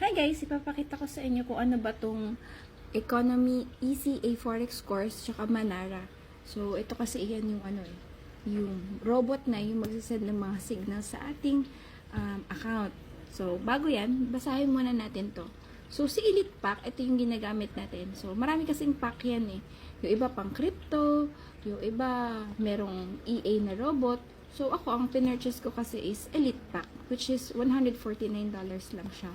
Hi guys, ipapakita ko sa inyo kung ano ba tong Economy ECA Forex course tsaka Manara. So, ito kasi iyan yung yung robot na yung magsasend ng mga signal sa ating account. So, bago yan, basahin muna natin to. So, si Elite Pack, ito yung ginagamit natin. So, marami kasing pack yan eh. Yung iba pang crypto, yung iba merong EA na robot. So, ako, ang pinurchase ko kasi is Elite Pack, which is $149 lang siya.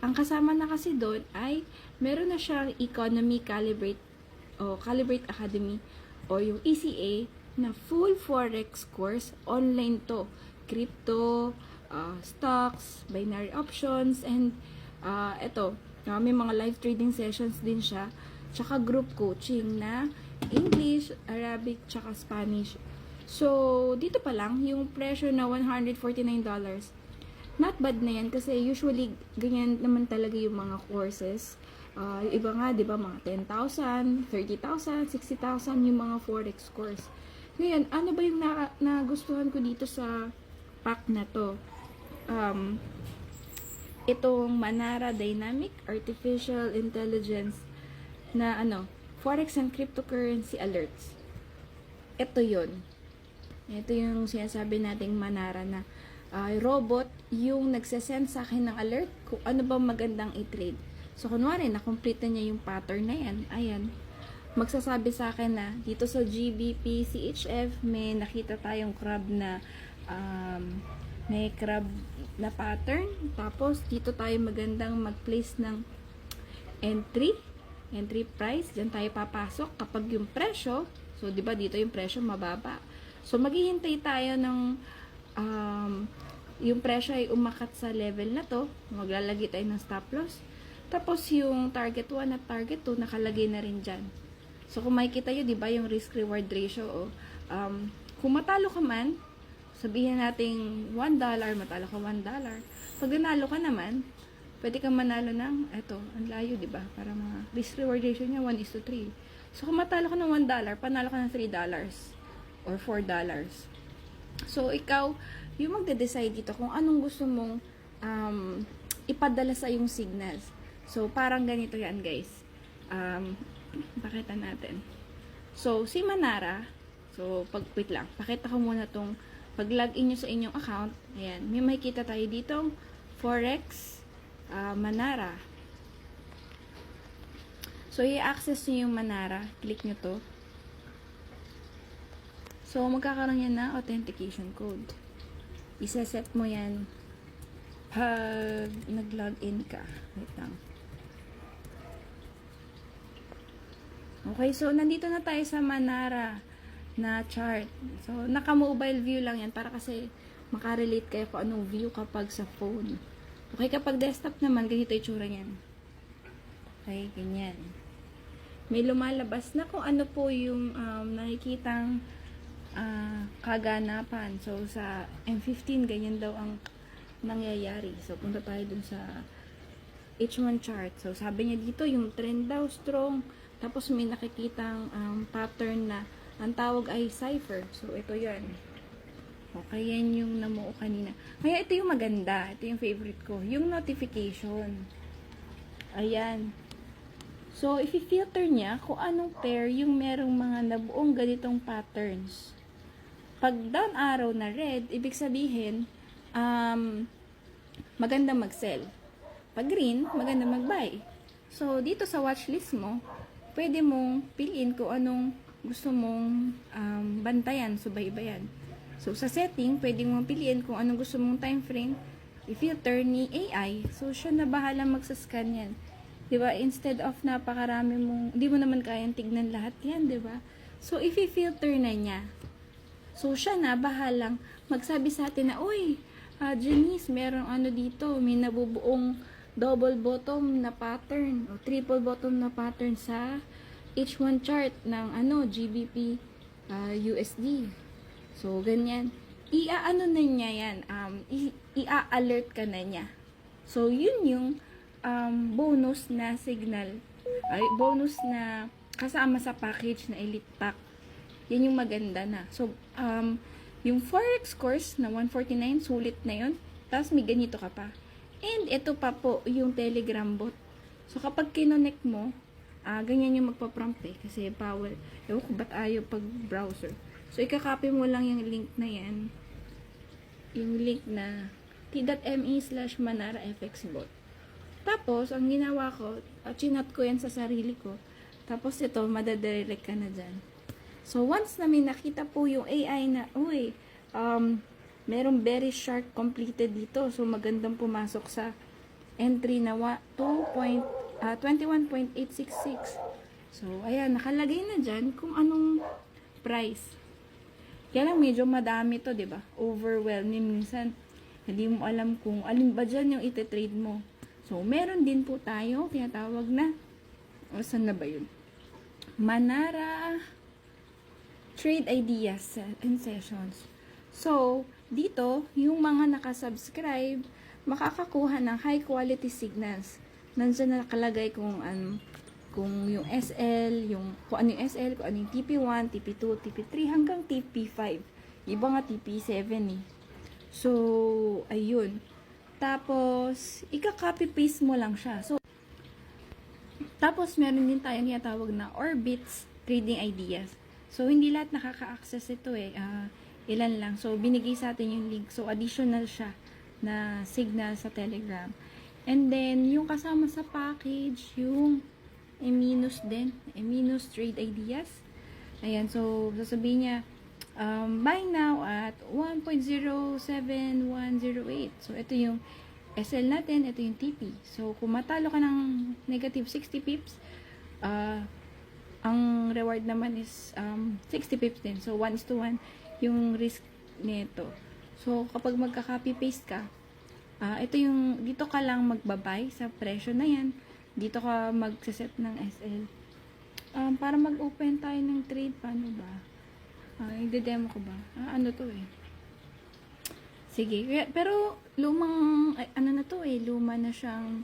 Ang kasama na kasi doon ay meron na siyang Economy Calibrate Academy o yung ECA na full forex course. Online to. Crypto, stocks, binary options, and may mga live trading sessions din siya. Tsaka group coaching na English, Arabic, tsaka Spanish. So, dito pa lang, yung presyo na $149, not bad na yan kasi usually ganyan naman talaga yung mga courses. Yung iba nga, di ba, mga 10,000, 30,000, 60,000 yung mga forex course. Ngayon, ano ba yung nagustuhan ko dito sa pack na to? Itong Manara Dynamic Artificial Intelligence na Forex and Cryptocurrency Alerts. Ito yun. Ito yung sinasabi nating Manara na robot yung nagsasend sa akin ng alert kung ano ba magandang i-trade. So, kunwari, na-complete na niya yung pattern na yan. Ayan. Magsasabi sa akin na dito sa GBP CHF may nakita tayong crab na may crab na pattern. Tapos, dito tayo magandang mag-place ng entry price. Diyan tayo papasok kapag yung presyo. So, di ba dito yung presyo mababa. So, maghihintay tayo ng yung presyo ay umakat sa level na to, maglalagay tayo ng stop loss. Tapos yung target 1 at target 2 nakalagay na rin dyan. So kung makikita nyo, di ba yung risk reward ratio, kung matalo ka man, sabihin natin $1, matalo ka $1. Pag nanalo ka naman, pwede kang manalo ng, ang layo, di ba? Para mga risk reward ratio niya 1:3. So kung matalo ka ng $1, panalo ka ng $3 or $4. So, ikaw, yung magde-decide dito kung anong gusto mong ipadala sa yung signals. So, parang ganito yan, guys. Pakita natin. So, si Manara, wait lang, pakita ko muna tong pag-login nyo sa inyong account. Ayan, may makikita tayo ditong Forex Manara. So, i-access nyo yung Manara. Click nyo to. So, magkakaroon yan ng authentication code. Isa-set mo yan pag nag-login ka. Wait lang. Okay, so nandito na tayo sa Manara na chart. So, naka-mobile view lang yan para kasi makarelate kayo kung anong view kapag sa phone. Okay, kapag desktop naman, ganito yung tsura yan. Okay, ganyan. May lumalabas na kung ano po yung nakikitang kaganapan. So, sa M15, ganyan daw ang nangyayari. So, punta tayo dun sa H1 chart. So, sabi niya dito, yung trend daw strong. Tapos, may nakikitang pattern na ang tawag ay cipher. So, ito yan. Okay, yan yung namuo kanina. Kaya, ito yung maganda. Ito yung favorite ko. Yung notification. Ayan. So, i-filter niya kung anong pair yung merong mga nabuong ganitong patterns. Pag down arrow na red, ibig sabihin, maganda mag-sell. Pag green, maganda mag-buy. So, dito sa watchlist mo, pwede mong piliin kung anong gusto mong bantayan, subaybayan. So, sa setting, pwede mong piliin kung anong gusto mong time frame, i-filter ni AI. So, siya na bahala magsascan yan. Diba? Instead of napakarami mong, di mo naman kayang tignan lahat yan, diba? So, i-filter na niya. So, siya na bahalang magsabi sa atin na, uy, Janice, merong dito, may nabubuong double bottom na pattern o triple bottom na pattern sa H1 chart ng GBP USD. So, ganyan. Na niya yan. I-alert ka na niya. So, yun yung bonus na signal, bonus na kasama sa package na Elite Pack. Yan yung maganda na. So, yung Forex course na 149, sulit na yun. Tapos may ganito ka pa. And ito pa po yung Telegram bot. So, kapag kinonek mo, ganyan yung magpa-prompt eh. Kasi bawal. Ewan ko ba't ayaw pag browser. So, ikakopy mo lang yung link na yan. Yung link na t.me/manarafxbot. Tapos, ang ginawa ko, chinat ko yan sa sarili ko. Tapos, ito, madadirect ka na dyan. So, once na may nakita po yung AI na, merong very sharp completed dito. So, magandang pumasok sa entry na 21.866. So, ayan, nakalagay na dyan kung anong price. Kaya lang medyo madami to, 'di ba? Overwhelming minsan. Hindi mo alam kung alin ba dyan yung ite-trade mo. So, meron din po tayo, tinatawag na, saan na ba yun? Manara Trade Ideas and Sessions. So, dito, yung mga nakasubscribe, makakakuha ng high quality signals. Nandiyan na nakalagay kung yung SL, kung ano yung SL, kung ano yung TP1, TP2, TP3, hanggang TP5. Iba nga TP7 eh. So, ayun. Tapos, ika-copy-paste mo lang siya. So, tapos, meron din tayo tinatawag na Orbits Trading Ideas. So, hindi lahat nakaka-access ito eh. Ilan lang. So, binigay sa atin yung link. So, additional siya na signal sa Telegram. And then, yung kasama sa package, yung Eminus din. Eminus Trade Ideas. Ayan. So, sasabihin niya, buy now at 1.07108. So, ito yung SL natin. Ito yung TP. So, kung matalo ka ng negative 60 pips, ang reward naman is 60 pips din. So, 1:1 yung risk nito. So, kapag magka-copy-paste ka, ito yung, dito ka lang magbabay sa presyo na yan. Dito ka mag-set ng SL. Para mag-open tayo ng trade, paano ba? I-demo ko ba? Ano to eh? Sige. Pero, lumang, ano na to eh, luma na siyang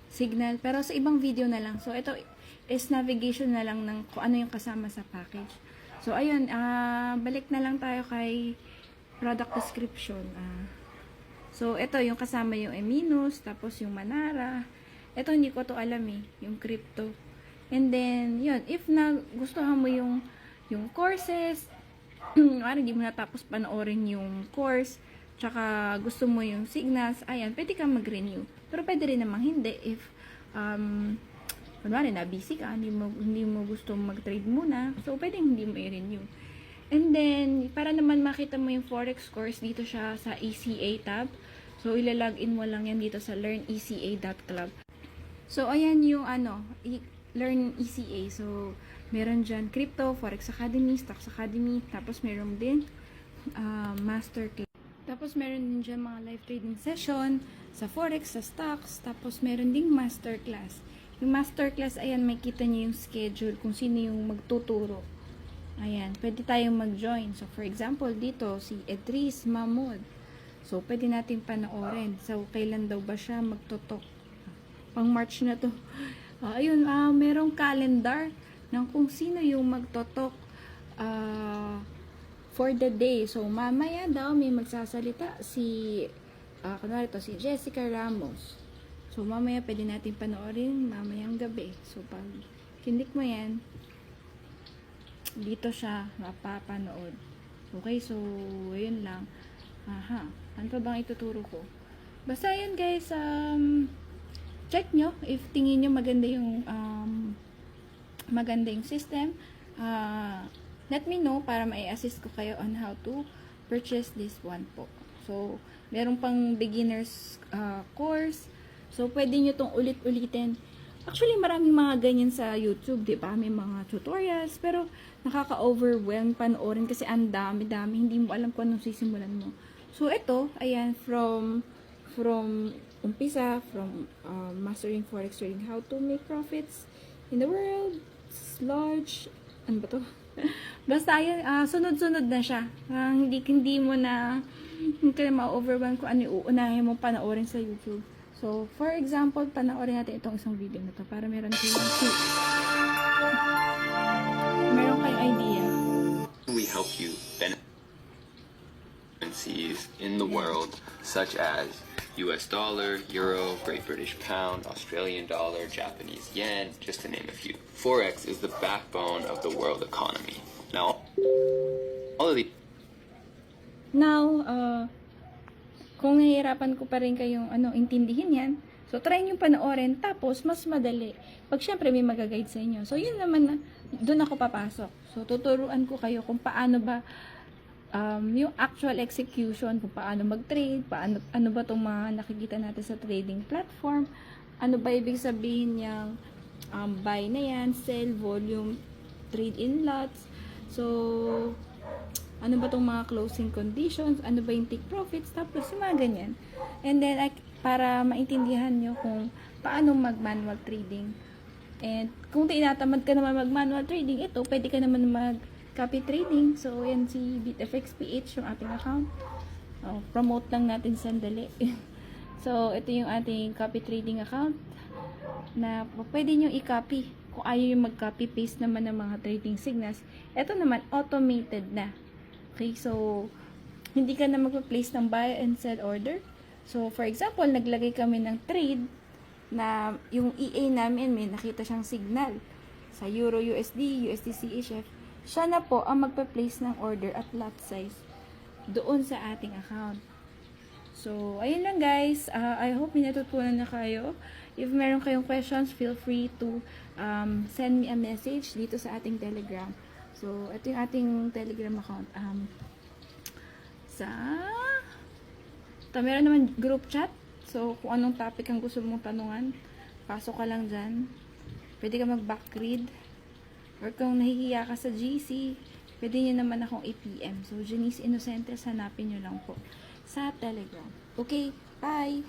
signal. Pero sa ibang video na lang. So, ito is navigation na lang ng kung ano yung kasama sa package. So, ayun, balik na lang tayo kay product description. So, ito yung kasama yung Eminus, tapos yung Manara. Ito, hindi ko to alam eh, yung crypto. And then, yun, if na gustuhan mo yung courses, hindi mo natapos panoorin yung course, tsaka gusto mo yung signals, ayan, pwede kang mag-renew. Pero pwede rin namang hindi if, kunwari na busy ka, hindi mo gusto mag-trade muna, so pwedeng hindi mo i-renew. And then, para naman makita mo yung Forex course, dito siya sa ECA tab. So, ilalagin mo lang yan dito sa learneca.club. So, ayan yung Learn ECA. So, meron dyan Crypto, Forex Academy, Stocks Academy, tapos meron din Master Class. Tapos, meron din dyan mga live trading session sa Forex, sa Stocks, tapos meron ding Master Class. Yung Master Class, ayan, may kita niyo yung schedule kung sino yung magtuturo. Ayan, pwede tayong mag-join. So, for example, dito, si Edris Mahmoud. So, pwede natin panoorin. So, kailan daw ba siya magtutok? Pang March na to. Ayun, merong calendar ng kung sino yung magtutok for the day. So, mamaya daw may magsasalita si, kunwari to, si Jessica Ramos. So, mamaya pwede natin panoorin mamayang gabi. So, pag kinlik mo yan, dito siya mapapanood. Okay, so, ayun lang. Ano pa bang ituturo ko? Basta yun guys, check nyo if tingin nyo maganda yung system. Let me know para ma-assist ko kayo on how to purchase this one po. So, meron pang beginners course. So, pwede nyo tong ulit-ulitin. Actually, maraming mga ganyan sa YouTube, di ba? May mga tutorials, pero nakaka-overwhelm panoorin kasi ang dami-dami. Hindi mo alam kung anong sisimulan mo. So, ito, ayan, from umpisa, from mastering forex trading, how to make profits in the world, large, ano ba to? Basta, ayan, sunod-sunod na siya. Hindi mo na, hindi ka na ma-overwhelm kung ano yung uunahin mo panoorin sa YouTube. So, for example, panoorin natin itong isang video na to para meron kayong idea. We help you benefit and currencies in the world, such as US dollar, euro, Great British pound, Australian dollar, Japanese yen, just to name a few. Forex is the backbone of the world economy. Now, all of these Now, kung nahihirapan ko pa rin kayong intindihin yan, so try nyo panoorin, tapos mas madali. Pag syempre may magaguide sa inyo. So yun naman, doon ako papasok. So tuturuan ko kayo kung paano ba yung actual execution, kung paano mag-trade, ano ba itong mga nakikita natin sa trading platform, ano ba ibig sabihin niyang buy na yan, sell, volume, trade in lots. So, ano ba itong mga closing conditions, ano ba yung take profits, tapos yung mga ganyan. And then, para maintindihan nyo kung paano mag-manual trading. And kung tinatamad ka naman mag-manual trading, ito, pwede ka naman mag-copy trading. So, yan si BitFXPH, yung ating account. Promote lang natin sandali. So, ito yung ating copy trading account na pwede nyo i-copy. Kung ayaw yung mag-copy paste naman ng mga trading signals, ito naman automated na. Okay, so hindi ka na magpa-place ng buy and sell order. So for example, naglagay kami ng trade na yung EA namin may nakita siyang signal sa Euro USD, USD CHF. Siya na po ang magpa-place ng order at lot size doon sa ating account. So, ayun lang guys. I hope may natutunan na kayo. If meron kayong questions, feel free to send me a message dito sa ating Telegram. So, ito yung ating Telegram account. Meron naman group chat. So, kung anong topic ang gusto mong tanungan, pasok ka lang dyan. Pwede ka mag-backread. Or kung nahihiya ka sa GC, pwede nyo naman akong i-PM. So, Janice Inocentes, hanapin nyo lang po sa Telegram. Okay, bye!